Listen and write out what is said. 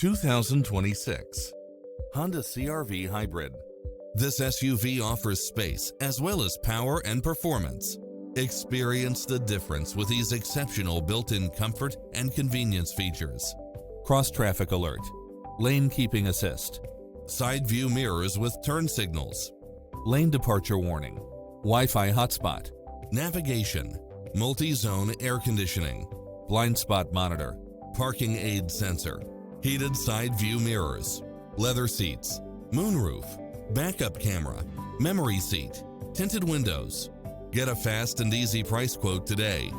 2026 Honda CR-V Hybrid. This SUV offers space as well as power and performance. Experience the difference with these exceptional built-in comfort and convenience features. Cross-traffic alert, lane keeping assist, side view mirrors with turn signals, lane departure warning, Wi-Fi hotspot, navigation, multi-zone air conditioning, blind spot monitor, parking aid sensor, heated side view mirrors, leather seats, moonroof, backup camera, memory seat, tinted windows. Get a fast and easy price quote today